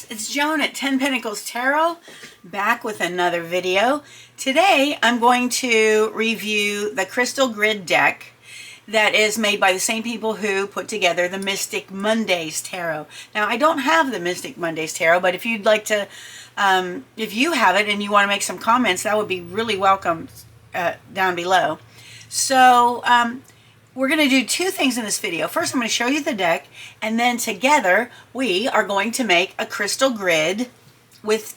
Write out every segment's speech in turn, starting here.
guys, it's Joan at 10 Pentacles Tarot, back with another video. Today I'm going to review the Crystal Grid deck that is made by the same people who put together the Mystic Mondays Tarot. Now I don't have the Mystic Mondays Tarot, but if you'd like to, if you have it and you want to make some comments, that would be really welcome down below. So, we're going to do two things in this video. First, I'm going to show you the deck, and then together we are going to make a crystal grid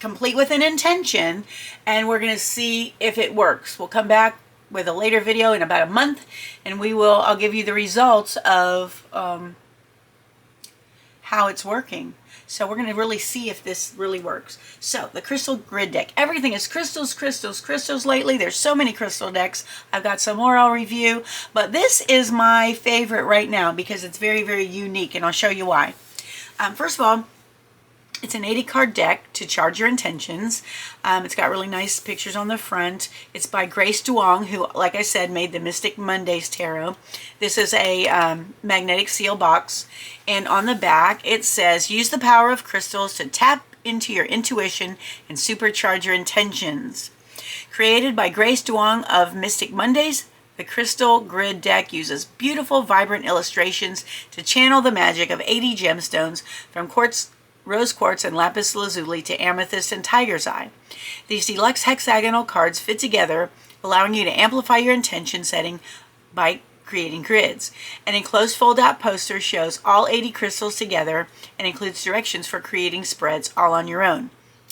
complete with an intention, and we're going to see if it works. We'll come back with a later video in about a month, and I'll give you the results of how it's working. So we're going to really see if this really works. So the crystal grid deck. Everything is crystals, crystals, crystals lately. There's so many crystal decks. I've got some more I'll review. But this is my favorite right now because it's very, very unique. And I'll show you why. First of all, it's an 80 card deck to charge your intentions. It's got really nice pictures on the front. It's by Grace Duong, who, like I said, made the Mystic Mondays Tarot. This is a magnetic seal box. And on the back, it says, use the power of crystals to tap into your intuition and supercharge your intentions. Created by Grace Duong of Mystic Mondays, the Crystal Grid deck uses beautiful, vibrant illustrations to channel the magic of 80 gemstones from rose quartz and lapis lazuli to amethyst and tiger's eye. These deluxe hexagonal cards fit together, allowing you to amplify your intention setting by creating grids. An enclosed fold-out poster shows all 80 crystals together and includes directions for creating spreads all on your own.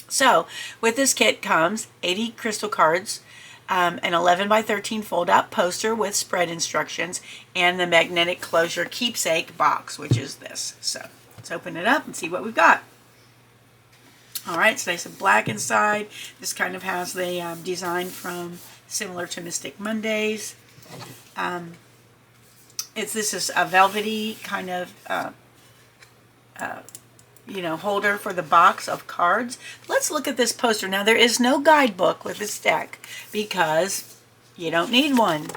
So, with this kit comes 80 crystal cards, an 11 by 13 fold-out poster with spread instructions, and the magnetic closure keepsake box, which is this. So, let's open it up and see what we've got. All right, it's nice and black inside. This kind of has the design similar to Mystic Mondays. This is a velvety kind of, holder for the box of cards. Let's look at this poster. Now, there is no guidebook with this deck because you don't need one.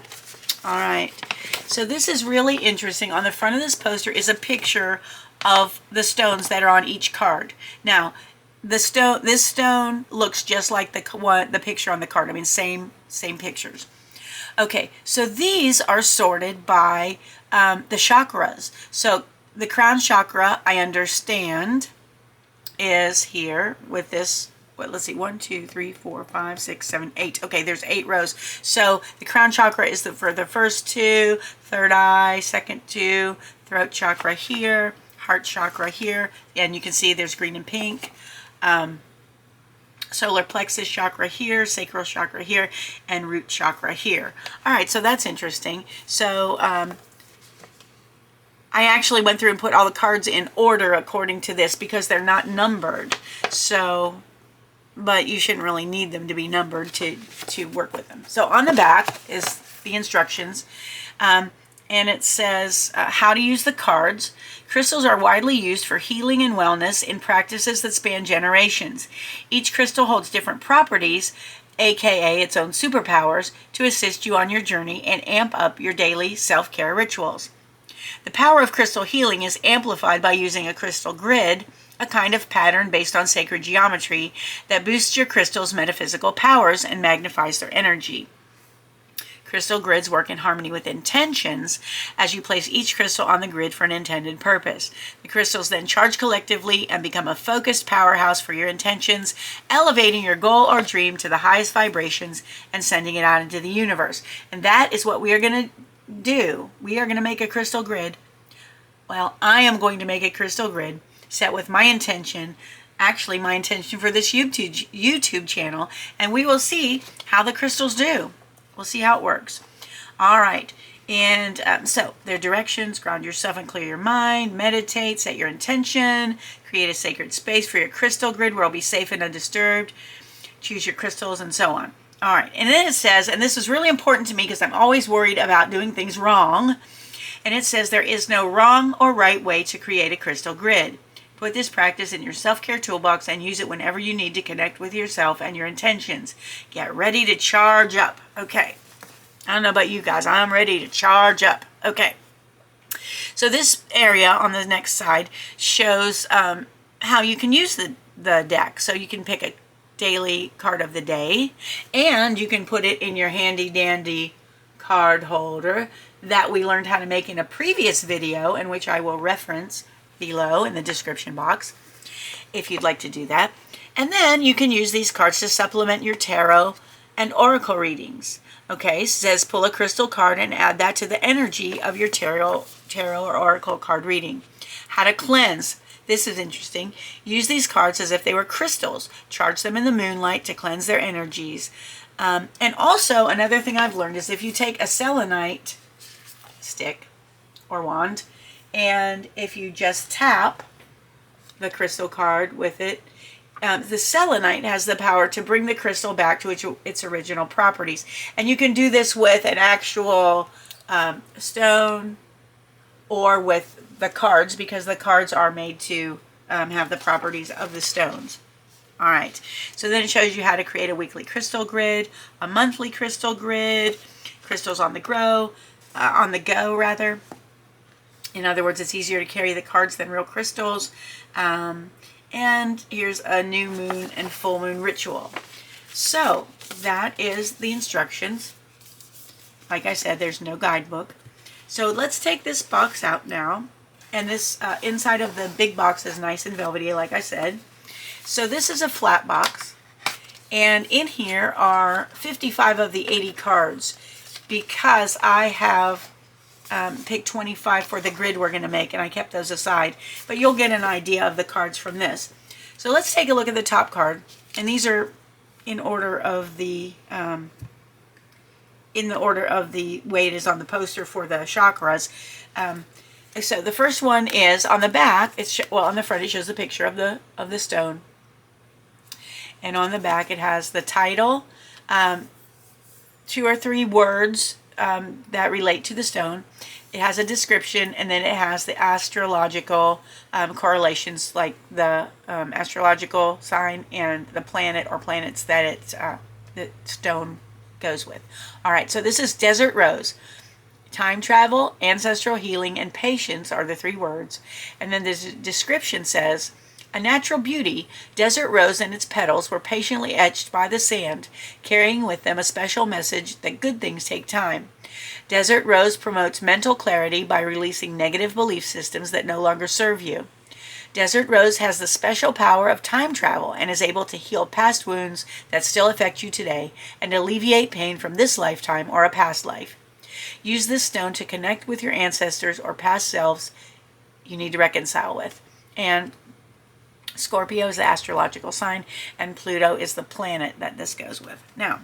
All right, so this is really interesting. On the front of this poster is a picture of the stones that are on each card. Now, this stone looks just like the picture on the card. I mean, same pictures. Okay, so these are sorted by the chakras. So the crown chakra, I understand, is here with this. Let's see, 1, 2, 3, 4, 5, 6, 7, 8. Okay, there's 8 rows. So the crown chakra is for the first 2, third eye, second 2, throat chakra here, heart chakra here, and you can see there's green and pink. Solar plexus chakra here, sacral chakra here, and root chakra here. All right, so that's interesting. So I actually went through and put all the cards in order according to this because they're not numbered. So, but you shouldn't really need them to be numbered to work with them. So on the back is the instructions. And it says how to use the cards. Crystals are widely used for healing and wellness in practices that span generations. Each crystal holds different properties, aka its own superpowers, to assist you on your journey and amp up your daily self-care rituals. The power of crystal healing is amplified by using a crystal grid, a kind of pattern based on sacred geometry that boosts your crystal's metaphysical powers and magnifies their energy. Crystal grids work in harmony with intentions as you place each crystal on the grid for an intended purpose. The crystals then charge collectively and become a focused powerhouse for your intentions, elevating your goal or dream to the highest vibrations and sending it out into the universe. And that is what we are going to do. We are going to make a crystal grid. Well, I am going to make a crystal grid set with my intention, actually my intention for this YouTube channel, and we will see how the crystals do. We'll see how it works. All right. And so their directions: ground yourself and clear your mind, meditate, set your intention, create a sacred space for your crystal grid where it'll be safe and undisturbed, choose your crystals, and so on. All right. And then it says, and this is really important to me because I'm always worried about doing things wrong, and it says there is no wrong or right way to create a crystal grid. Put this practice in your self-care toolbox and use it whenever you need to connect with yourself and your intentions. Get ready to charge up. Okay. I don't know about you guys. I'm ready to charge up. Okay. So this area on the next side shows how you can use the deck. So you can pick a daily card of the day, and you can put it in your handy dandy card holder that we learned how to make in a previous video, in which I will reference below in the description box if you'd like to do that. And then you can use these cards to supplement your tarot and oracle readings. Okay, it says pull a crystal card and add that to the energy of your tarot or oracle card reading. How to cleanse. This is interesting. Use these cards as if they were crystals. Charge them in the moonlight to cleanse their energies. And also, another thing I've learned is if you take a selenite stick or wand, and if you just tap the crystal card with it, the selenite has the power to bring the crystal back to its original properties. And you can do this with an actual stone or with the cards, because the cards are made to have the properties of the stones. All right, so then it shows you how to create a weekly crystal grid, a monthly crystal grid, crystals on the go. In other words, it's easier to carry the cards than real crystals. And here's a new moon and full moon ritual. So that is the instructions. Like I said, there's no guidebook. So let's take this box out now. And this inside of the big box is nice and velvety, like I said. So this is a flat box. And in here are 55 of the 80 cards, because I have picked 25 for the grid we're going to make, and I kept those aside. But you'll get an idea of the cards from this. So let's take a look at the top card. And these are in order of the way it is on the poster for the chakras. So the first one is on the back. On the front it shows the picture of the stone, and on the back it has the title, 2 or 3 words that relate to the stone. It has a description, and then it has the astrological correlations, like the astrological sign and the planet or planets that the stone goes with. All right, so this is Desert Rose. Time travel, ancestral healing, and patience are the 3 words. And then the description says, a natural beauty, desert rose and its petals were patiently etched by the sand, carrying with them a special message that good things take time. Desert rose promotes mental clarity by releasing negative belief systems that no longer serve you. Desert rose has the special power of time travel and is able to heal past wounds that still affect you today and alleviate pain from this lifetime or a past life. Use this stone to connect with your ancestors or past selves you need to reconcile with. And Scorpio is the astrological sign, and Pluto is the planet that this goes with. Now,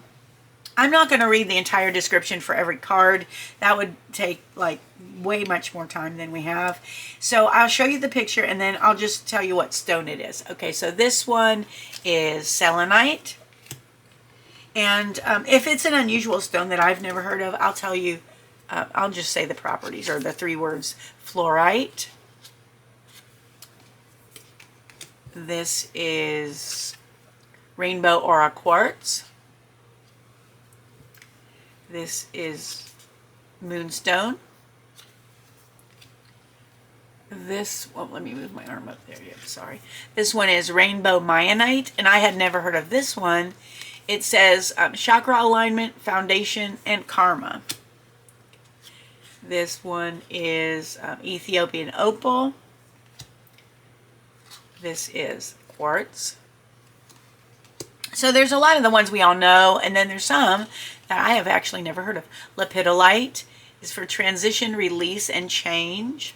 I'm not going to read the entire description for every card. That would take like way much more time than we have. So I'll show you the picture, and then I'll just tell you what stone it is. Okay, so this one is selenite. And if it's an unusual stone that I've never heard of, I'll tell you, I'll just say the properties, or the 3 words. Fluorite. This is rainbow aura quartz. This is moonstone. Let me move my arm up there. Yeah, sorry. This one is rainbow myenite, and I had never heard of this one. It says chakra alignment, foundation, and karma. This one is Ethiopian opal. This is quartz. So there's a lot of the ones we all know, and then there's some that I have actually never heard of. Lepidolite is for transition, release, and change.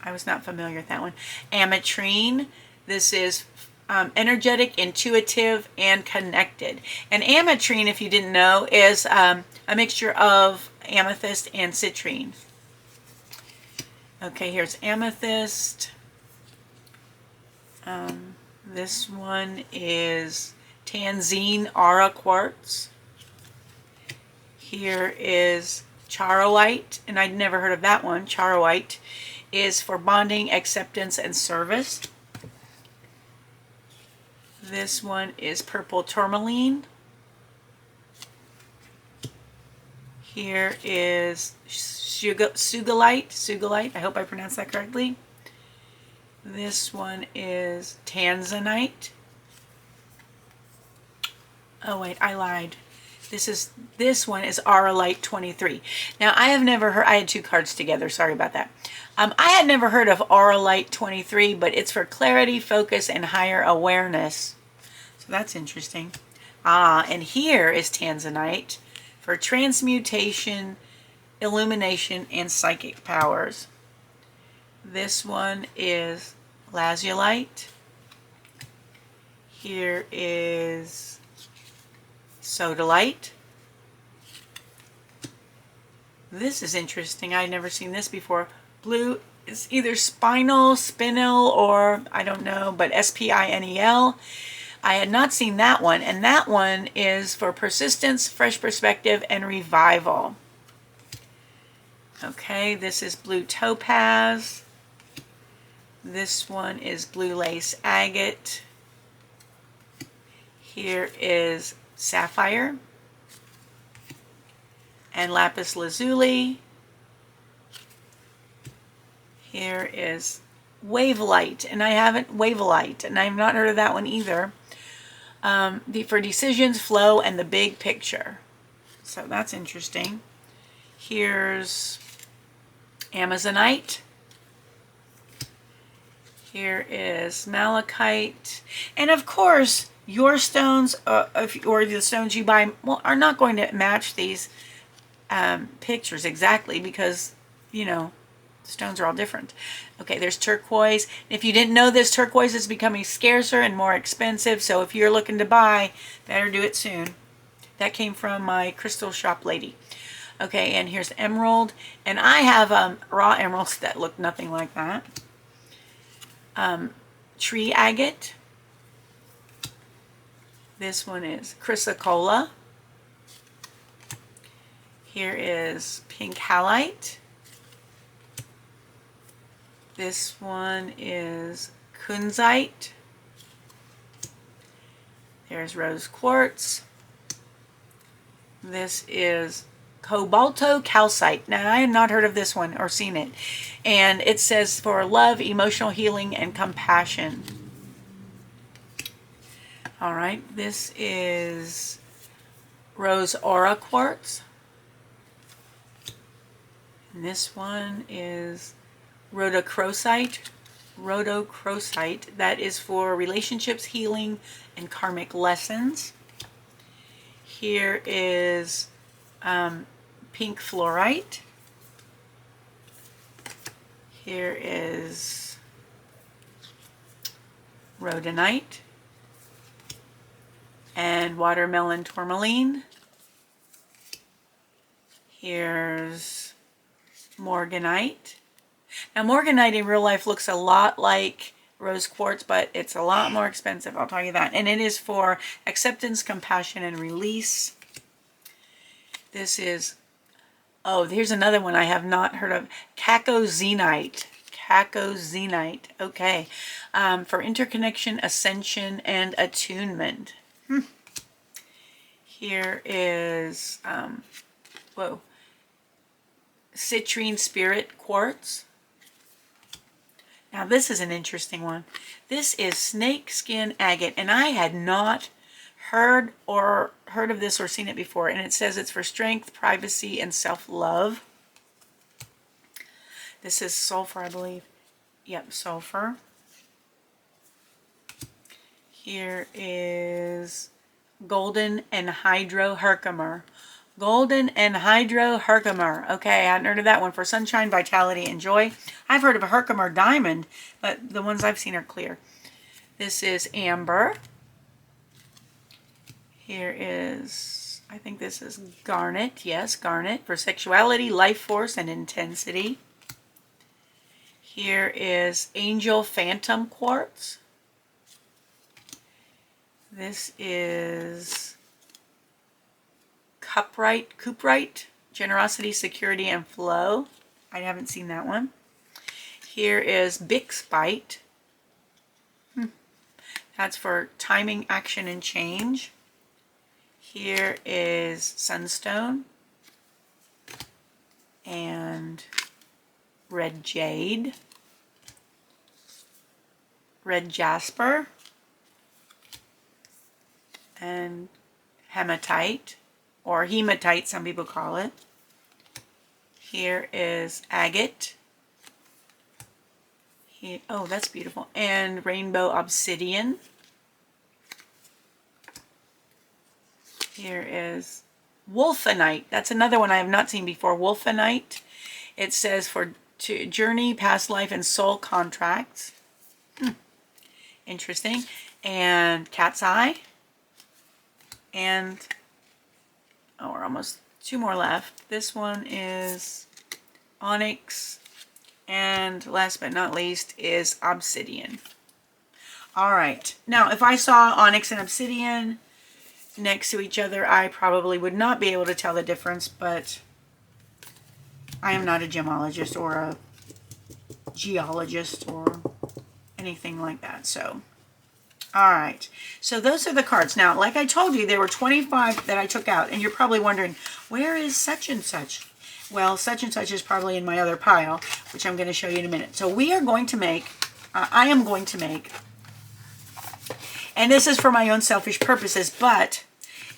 I was not familiar with that one. Ametrine, this is energetic, intuitive, and connected. And ametrine, if you didn't know, is a mixture of amethyst and citrine. Okay, here's amethyst. This one is Tanzine Aura Quartz. Here is Charoite, and I'd never heard of that one. Charoite is for bonding, acceptance, and service. This one is Purple Tourmaline. Here is Sugalite. I hope I pronounced that correctly. This one is tanzanite. Oh wait, I lied. This one is Auralite 23. Now I have never heard, I had two cards together, sorry about that. I had never heard of Auralite 23, but it's for clarity, focus, and higher awareness. So that's interesting. And here is tanzanite for transmutation, illumination, and psychic powers. This one is lazulite. Here is sodalite. This is interesting. I've never seen this before. Blue is either spinel, or I don't know, but spinel. I had not seen that one, and that one is for persistence, fresh perspective, and revival. Okay, this is blue topaz. This one is blue lace agate. Here is sapphire and lapis lazuli. Here is wavelite, and wavelite, and I've not heard of that one either. For decisions, flow, and the big picture. So that's interesting. Here's amazonite. Here is malachite, and of course your stones, or the stones you buy, are not going to match these pictures exactly, because stones are all different. Okay, there's turquoise. If you didn't know this, turquoise is becoming scarcer and more expensive, so if you're looking to buy, better do it soon. That came from my crystal shop lady. Okay, and here's emerald, and I have raw emeralds that look nothing like that. Tree agate. This one is chrysocolla. Here is pink halite. This one is kunzite. There's rose quartz. This is cobalto calcite. Now, I have not heard of this one or seen it. And it says for love, emotional healing, and compassion. All right, this is rose aura quartz. And this one is rhodochrosite. That is for relationships, healing, and karmic lessons. Here is pink fluorite. Here is rhodonite and watermelon tourmaline. Here's morganite. Now, morganite in real life looks a lot like rose quartz, but it's a lot more expensive, I'll tell you that. And it is for acceptance, compassion, and release. This is, here's another one I have not heard of. Cacozenite. Okay. For interconnection, ascension, and attunement. Here is, citrine spirit quartz. Now this is an interesting one. This is snake skin agate, and I had not heard of this or seen it before, and it says it's for strength, privacy, and self-love. This is sulfur, I believe. Yep, sulfur. Here is golden anhydro herkimer. Golden anhydro herkimer. Okay, I hadn't heard of that one. For sunshine, vitality, and joy. I've heard of a herkimer diamond, but the ones I've seen are clear. This is amber. Here is, I think this is garnet. Yes, garnet. For sexuality, life force, and intensity. Here is angel phantom quartz. This is cuprite, generosity, security, and flow. I haven't seen that one. Here is bixbite. That's for timing, action, and change. Here is sunstone and red jade. red jasper, and hematite, or hematite, some people call it. Here is agate. Here, oh, that's beautiful. And rainbow obsidian. Here is wolfenite. That's another one I have not seen before. Wolfenite. It says to journey, past life, and soul contracts. Interesting. And cat's eye. And, oh, we're almost 2 more left. This one is onyx. And last but not least is obsidian. All right. Now, if I saw onyx and obsidian next to each other, I probably would not be able to tell the difference, but I am not a gemologist or a geologist or anything like that. So, all right. So those are the cards. Now, like I told you, there were 25 that I took out, and you're probably wondering, where is such and such? Well, such and such is probably in my other pile, which I'm going to show you in a minute. So we are going to make, I am going to make, and this is for my own selfish purposes, but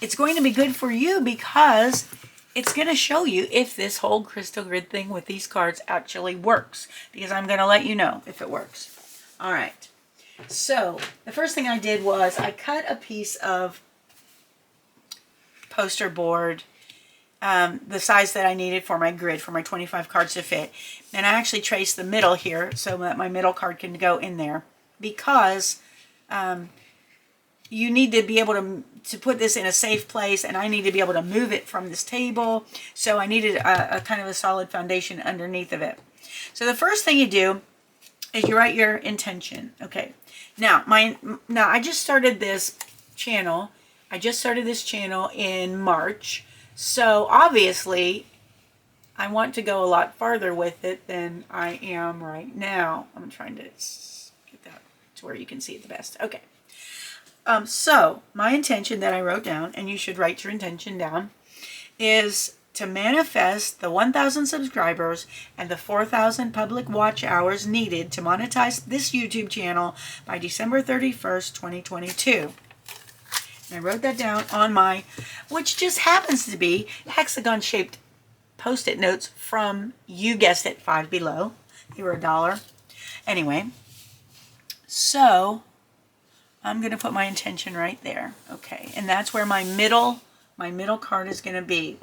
it's going to be good for you because it's going to show you if this whole crystal grid thing with these cards actually works, because I'm going to let you know if it works. All right. So the first thing I did was I cut a piece of poster board, the size that I needed for my grid, for my 25 cards to fit. And I actually traced the middle here so that my middle card can go in there, because you need to be able to put this in a safe place, and I need to be able to move it from this table. So I needed a kind of a solid foundation underneath of it. So the first thing you do is you write your intention. Okay. Now I just started this channel. I just started this channel in March. So obviously I want to go a lot farther with it than I am right now. I'm trying to get that to where you can see it the best. Okay. So my intention that I wrote down, and you should write your intention down, is to manifest the 1,000 subscribers and the 4,000 public watch hours needed to monetize this YouTube channel by December 31st, 2022. And I wrote that down on my, which just happens to be hexagon-shaped Post-it notes from, you guessed it, Five Below. They were $1. Anyway, so I'm going to put my intention right there. Okay, and that's where my middle card is going to be.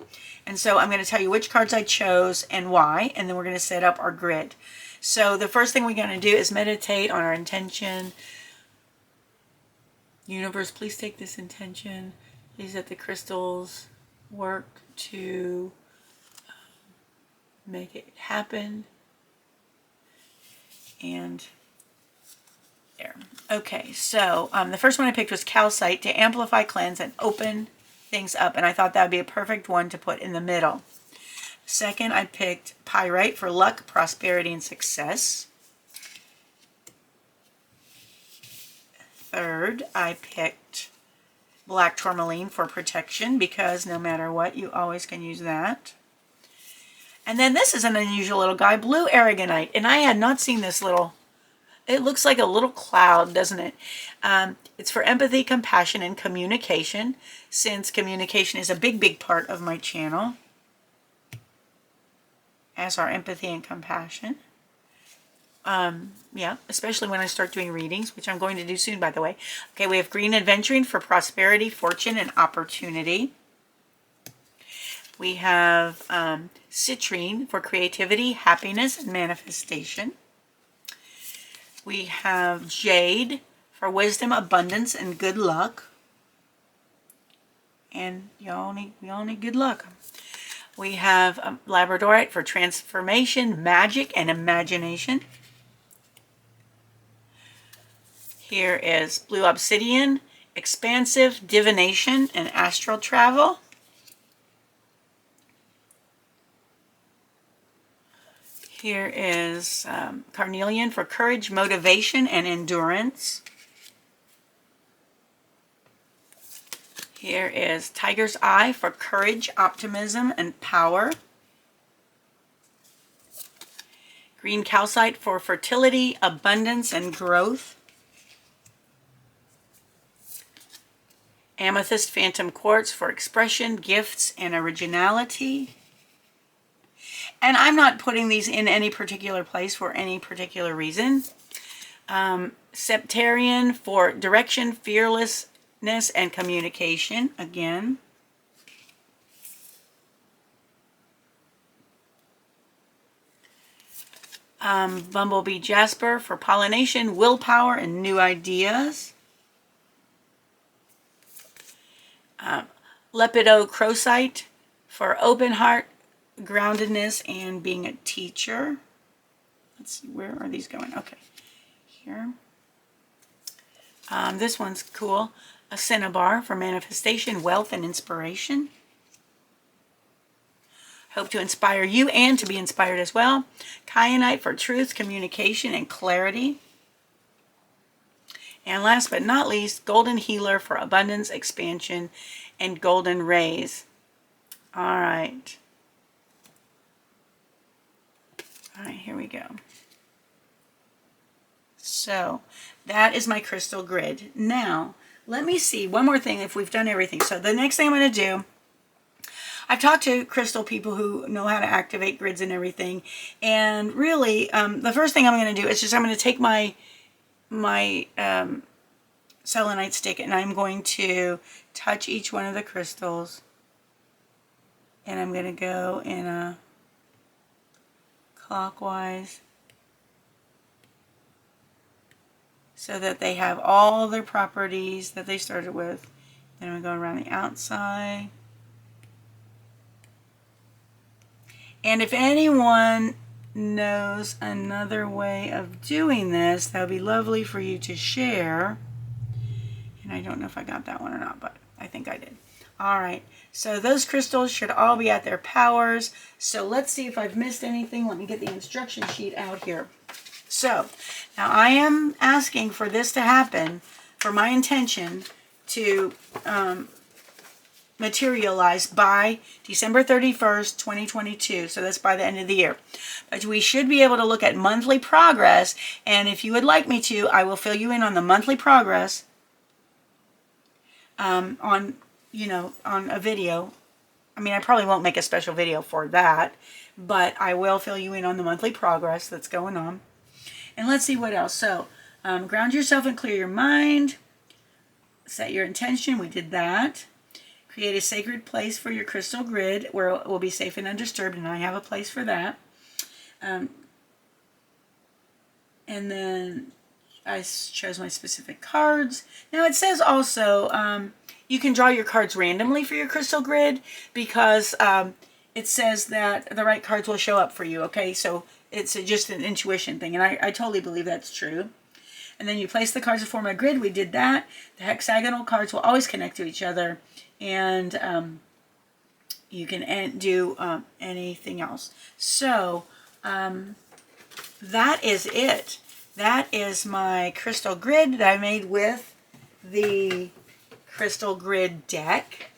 And so I'm going to tell you which cards I chose and why, and then we're going to set up our grid. So the first thing we're going to do is meditate on our intention. Universe, please take this intention. Please let the crystals work to make it happen. And there. Okay, so the first one I picked was calcite, to amplify, cleanse, and open things up. And I thought that would be a perfect one to put in the middle. Second, I picked pyrite for luck, prosperity, and success. Third, I picked black tourmaline for protection, because no matter what, you always can use that. And then this is an unusual little guy, blue aragonite. And I had not seen this little, it looks like a little cloud, doesn't it? It's for empathy, compassion, and communication, since communication is a big part of my channel, as are empathy and compassion. Yeah, especially when I start doing readings, which I'm going to do soon, by the way. Okay, we have green adventuring for prosperity, fortune, and opportunity. We have citrine for creativity, happiness, and manifestation. We have jade for wisdom, abundance, and good luck. And we all need good luck. We have labradorite for transformation, magic, and imagination. Here is blue obsidian, expansive, divination, and astral travel. Here is carnelian for courage, motivation, and endurance. Here is tiger's eye for courage, optimism, and power. Green calcite for fertility, abundance, and growth. Amethyst Phantom Quartz for expression, gifts, and originality. And I'm not putting these in any particular place for any particular reason. Septarian for direction, fearlessness, and communication, again. Bumblebee Jasper for pollination, willpower, and new ideas. Lepido Crocite for open heart, groundedness, and being a teacher. Let's see, where are these going? Okay, here. This one's cool. A Cinnabar for manifestation, wealth, and inspiration. Hope to inspire you and to be inspired as well. Kyanite for truth, communication, and clarity. And last but not least, Golden Healer for abundance, expansion, and golden rays. All right. All right, here we go. So that is my crystal grid. Now, let me see one more thing if we've done everything. So the next thing I'm going to do, I've talked to crystal people who know how to activate grids and everything. And really, the first thing I'm going to do is I'm going to take my selenite stick and I'm going to touch each one of the crystals. And I'm going to go in a clockwise so that they have all their properties that they started with. Then I'm going to go around the outside. And if anyone knows another way of doing this, that would be lovely for you to share. And I don't know if I got that one or not, but I think I did. All right, so those crystals should all be at their powers. So let's see if I've missed anything. Let me get the instruction sheet out here. So now I am asking for this to happen, for my intention to materialize by December 31st, 2022. So that's by the end of the year. But we should be able to look at monthly progress. And if you would like me to, I will fill you in on the monthly progress on a video. I mean, I probably won't make a special video for that, but I will fill you in on the monthly progress that's going on. And let's see what else. So ground yourself and clear your mind. Set your intention. We did that. Create a sacred place for your crystal grid where it will be safe and undisturbed, and I have a place for that. And then I chose my specific cards. Now it says also you can draw your cards randomly for your crystal grid because it says that the right cards will show up for you, okay? So it's just an intuition thing, and I totally believe that's true. And then you place the cards to form a grid. We did that. The hexagonal cards will always connect to each other. And you can do anything else. So that is it. That is my crystal grid that I made with the Crystal Grid deck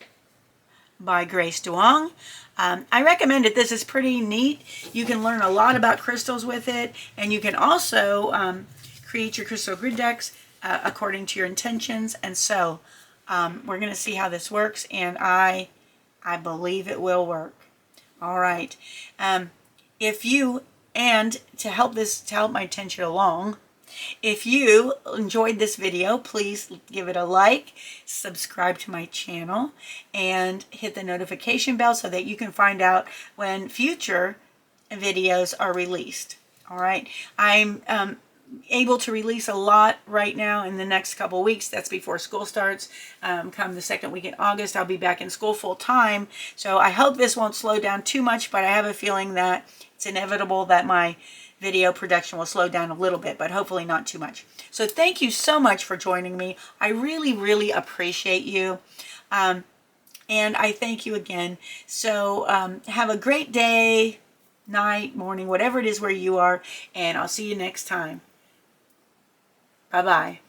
by Grace Duong. I recommend it. This is pretty neat. You can learn a lot about crystals with it, and you can also create your crystal grid decks according to your intentions. And so we're going to see how this works, and I believe it will work. All right. To help my attention along, if you enjoyed this video, please give it a like, subscribe to my channel, and hit the notification bell so that you can find out when future videos are released. All right. I'm able to release a lot right now in the next couple weeks. That's before school starts. Come the second week in August, I'll be back in school full time. So I hope this won't slow down too much, but I have a feeling that it's inevitable that my video production will slow down a little bit, but hopefully not too much. So thank you so much for joining me. I really, really appreciate you. And I thank you again. So have a great day, night, morning, whatever it is where you are, and I'll see you next time. Bye-bye.